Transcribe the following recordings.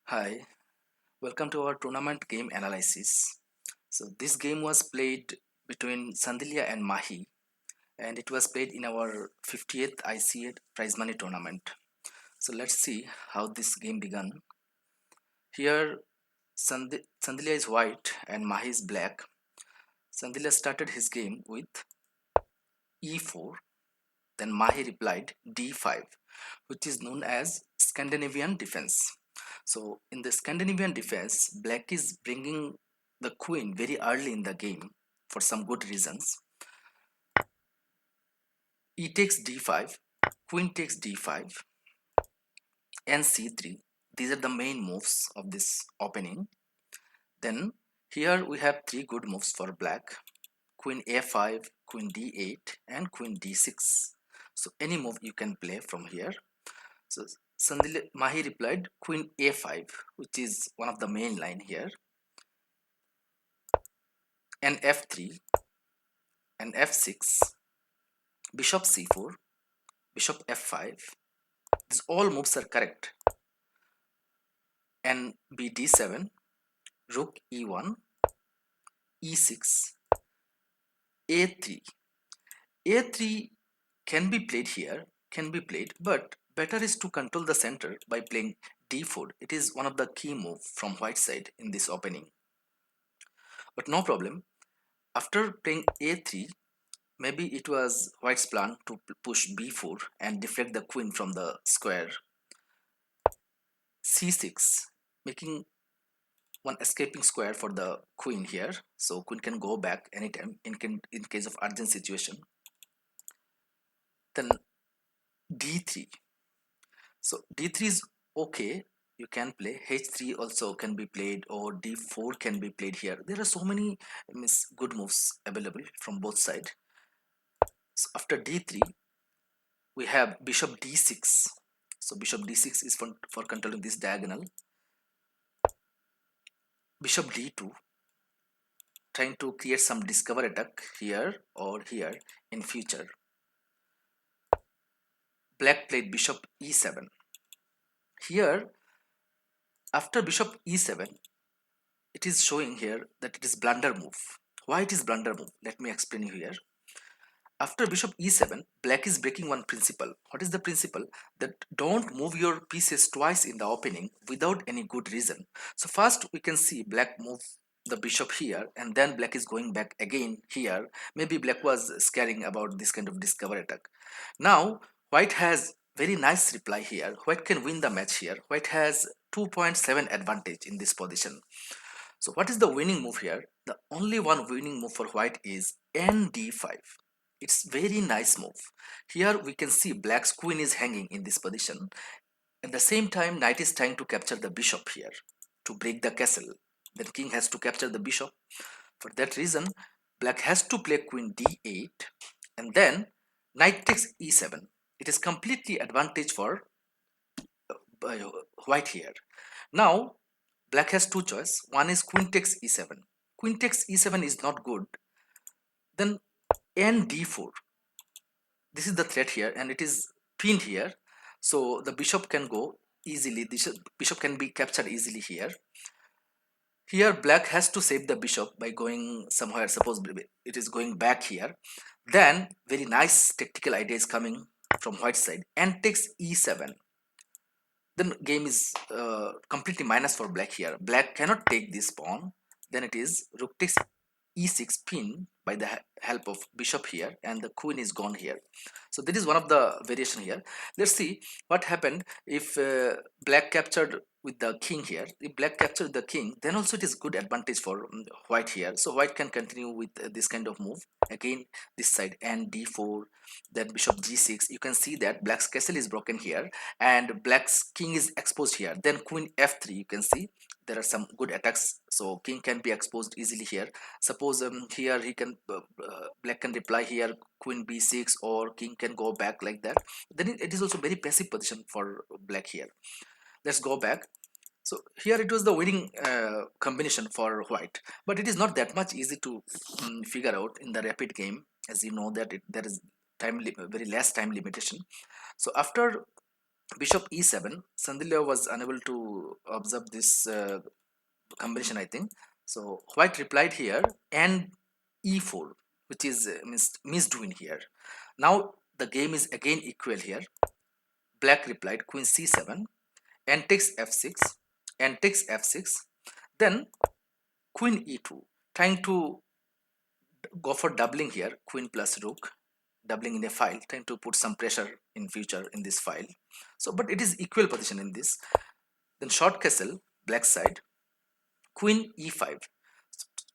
Hi, welcome to our tournament game analysis. So this game was played between Sandilya and Mahi, and it was played in our 50th ICA prize money tournament. So let's see how this game began. Here Sandilya is white and Mahi is black. Sandilya started his game with e4, then Mahi replied d5, which is known as Scandinavian defense. So in the Scandinavian defense, black is bringing the queen very early in the game for some good reasons. E takes d5, queen takes d5, and c3. These are the main moves of this opening. Then here we have three good moves for black: queen a5, queen d8, and queen d6. So any move you can play from here. So Mahi replied queen a5, which is one of the main line here, and f3, and f6, bishop c4, bishop f5. These all moves are correct. And b d7, rook e1, e6, a3. a3 can be played here, can be played, but better is to control the center by playing d4. It is one of the key move from white side in this opening. But no problem. After playing a3, maybe it was white's plan to push b4 and deflect the queen from the square. c6, making one escaping square for the queen here, so queen can go back anytime in case of urgent situation. Then d3, so d3 is okay, you can play. h3 also can be played, or d4 can be played here. There are so many good moves available from both sides. So after d3 we have bishop d6. So bishop d6 is for controlling this diagonal. Bishop d2, trying to create some discover attack here or here in future. Black played bishop e7. Here, after bishop e7, it is showing here that it is blunder move. Why it is blunder move? Let me explain you here. After bishop e7, black is breaking one principle. What is the principle? That don't move your pieces twice in the opening without any good reason. So first we can see black move the bishop here, and then black is going back again here. Maybe black was scaring about this kind of discover attack. Now white has very nice reply here. White can win the match here. White has 2.7 advantage in this position. So what is the winning move here? The only one winning move for white is nd5. It's very nice move. Here we can see black's queen is hanging in this position. At the same time, knight is trying to capture the bishop here to break the castle. Then king has to capture the bishop. For that reason, black has to play queen d8, and then knight takes e7. It is completely advantage for uh, white here. Now black has two choice. One is queen takes e7. Queen takes e7 is not good. Then nd4. This is the threat here, and it is pinned here. So the bishop can go easily. This bishop can be captured easily here. Here black has to save the bishop by going somewhere. Suppose it is going back here. Then very nice tactical idea is coming from white side, and takes e7. Then game is completely minus for black here. Black cannot take this pawn. Then it is rook takes e6 pin by the help of bishop here, and the queen is gone here. So this is one of the variation here. Let's see what happened if black captured with the king here. If black captured the king, then also it is good advantage for white here. So white can continue with this kind of move. Again this side and d4, then bishop g6. You can see that black's castle is broken here, and black's king is exposed here. Then queen f3, you can see there are some good attacks, so king can be exposed easily here. Suppose here he can black can reply here queen b6, or king can go back like that. Then it is also very passive position for black here. Let's go back. So here it was the winning combination for white, but it is not that much easy to figure out in the rapid game, as you know that there is very less time limitation. So after bishop e7. Sandilya was unable to observe this combination, I think. So white replied here and e4, which is missed win here. Now the game is again equal here. Black replied queen c7 and takes f6 and takes f6. Then queen e2, trying to go for doubling here, queen plus rook, doubling in a file, trying to put some pressure in future in this file. So but it is equal position in this. Then short castle, black side, queen e5,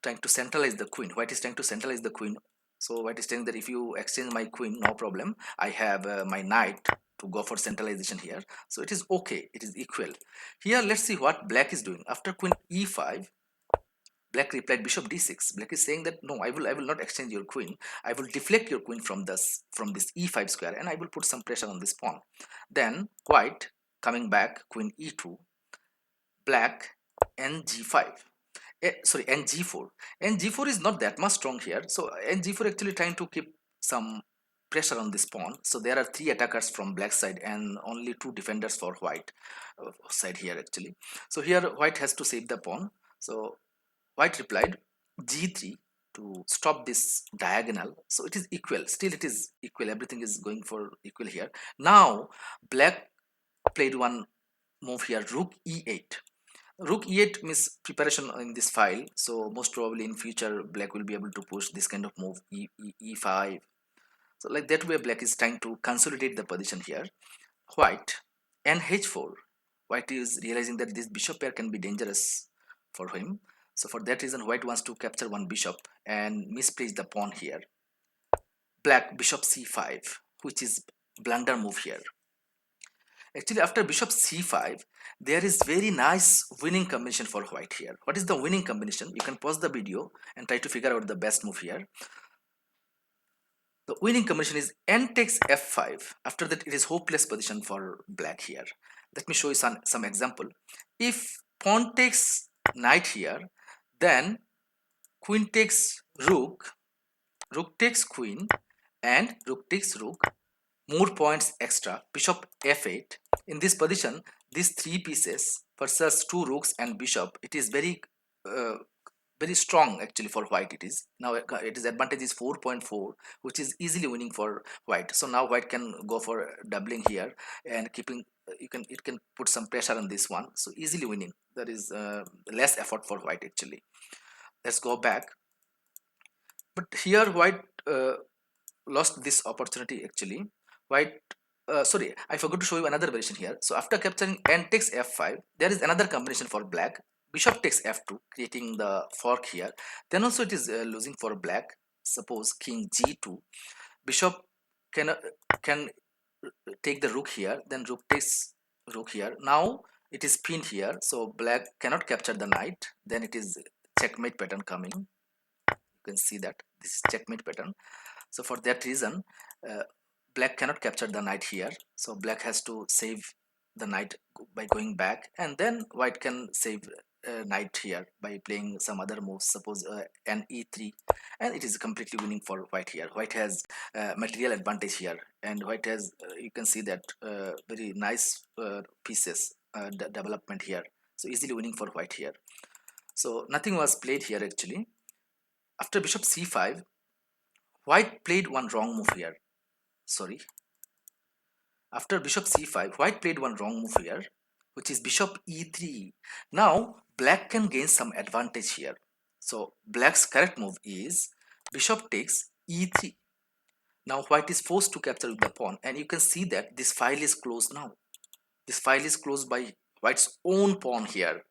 trying to centralize the queen. White is trying to centralize the queen. So white is saying that if you exchange my queen, no problem, I have my knight to go for centralization here. So it is okay, it is equal. Here let's see what black is doing. After queen e5, black replied bishop d6. Black is saying that no, I will not exchange your queen. I will deflect your queen from this e5 square, and I will put some pressure on this pawn. Then white coming back, queen e2, black and g5. Sorry, and g4. And g4 is not that much strong here. So and g4 actually trying to keep some pressure on this pawn. So there are three attackers from black side and only two defenders for white side here actually. So here white has to save the pawn. So white replied g3 to stop this diagonal. So it is equal. Still it is equal. Everything is going for equal here. Now black played one move here, rook e8. Rook e8 means preparation in this file. So most probably in future black will be able to push this kind of move, e5. So like that way black is trying to consolidate the position here. White and h4. White is realizing that this bishop pair can be dangerous for him. So for that reason white wants to capture one bishop and misplace the pawn here. Black bishop c5, which is blunder move here. Actually, after bishop c5, there is very nice winning combination for white here. What is the winning combination? You can pause the video and try to figure out the best move here. The winning combination is n takes f5. After that, it is hopeless position for black here. Let me show you some example. If pawn takes knight here, then queen takes rook, rook takes queen, and rook takes rook. More points extra, bishop f8. In this position, these three pieces versus two rooks and bishop, it is uh, very strong actually for white. It is now it is advantage is 4.4, which is easily winning for white. So now white can go for doubling here and keeping, it can put some pressure on this one. So easily winning. There is less effort for white actually. Let's go back. But here white lost this opportunity actually. White, sorry, I forgot to show you another variation here. So after capturing n takes f5, there is another combination for black. Bishop takes f2, creating the fork here. Then also it is losing for black. Suppose king g2, bishop can can take the rook here, then rook takes rook here. Now it is pinned here, so black cannot capture the knight. Then it is checkmate pattern coming. You can see that this is checkmate pattern. So for that reason, uh, black cannot capture the knight here. So black has to save the knight by going back, and then white can save knight here by playing some other moves. Suppose an e3, and it is completely winning for white here. White has material advantage here, and white has you can see that very nice pieces development here. So easily winning for white here. So nothing was played here actually. After bishop c5, white played one wrong move here. Sorry. After bishop c5, white played one wrong move here, which is bishop e3. Now, black can gain some advantage here. So, black's correct move is bishop takes e3. Now, white is forced to capture with the pawn, and you can see that this file is closed now. This file is closed by white's own pawn here,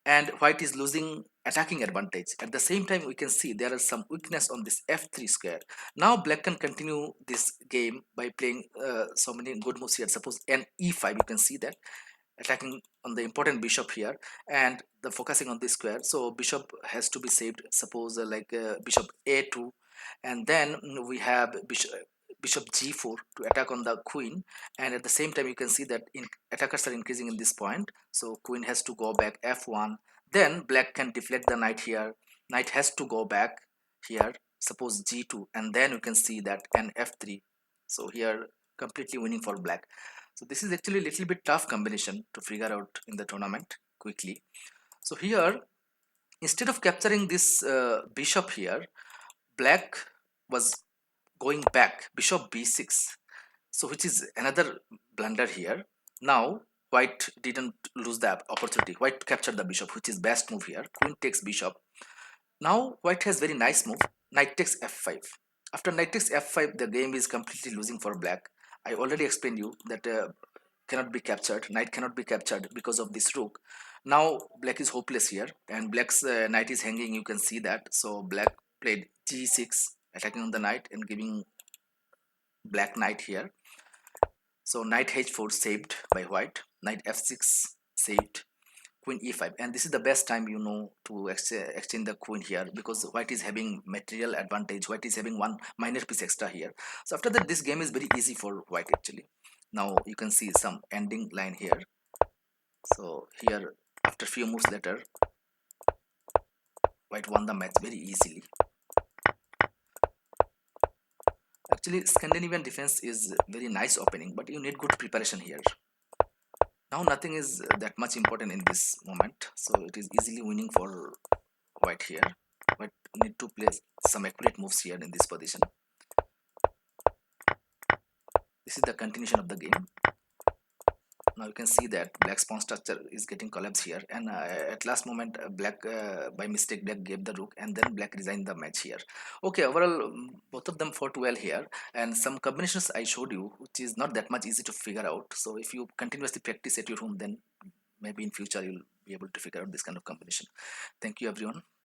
and white is losing attacking advantage. At the same time, we can see there is some weakness on this f3 square. Now black can continue this game by playing so many good moves here. Suppose n e5, you can see that attacking on the important bishop here and the focusing on this square. So bishop has to be saved. Suppose bishop a2, and then we have bishop g4 to attack on the queen, and at the same time you can see that attackers are increasing in this point. So queen has to go back f1, then black can deflect the knight here. Knight has to go back here, suppose g2, and then you can see that n f3. So here completely winning for black. So this is actually a little bit tough combination to figure out in the tournament quickly. So here, instead of capturing this bishop here, black was going back, bishop b6. So which is another blunder here. Now white didn't lose the opportunity. White captured the bishop, which is best move here. Queen takes bishop. Now white has very nice move. Knight takes f5. After knight takes f5, the game is completely losing for black. I already explained you that cannot be captured. Knight cannot be captured because of this rook. Now black is hopeless here, and black's knight is hanging. You can see that. So black played g6, attacking on the knight and giving black knight here. So knight h4 saved by white. Knight f6 saved. Queen e5, and this is the best time, you know, to exchange the queen here, because white is having material advantage. White is having one minor piece extra here. So after that, this game is very easy for white actually. Now you can see some ending line here. So here, after few moves later, white won the match very easily. Actually, Scandinavian defense is very nice opening, but you need good preparation here. Now nothing is that much important in this moment, so it is easily winning for white here. White need to play some accurate moves here in this position. This is the continuation of the game. Now you can see that black's pawn structure is getting collapsed here, and at last moment black by mistake black gave the rook, and then black resigned the match here. Okay, overall both of them fought well here, and some combinations I showed you which is not that much easy to figure out. So if you continuously practice at your home, then maybe in future you'll be able to figure out this kind of combination. Thank you everyone.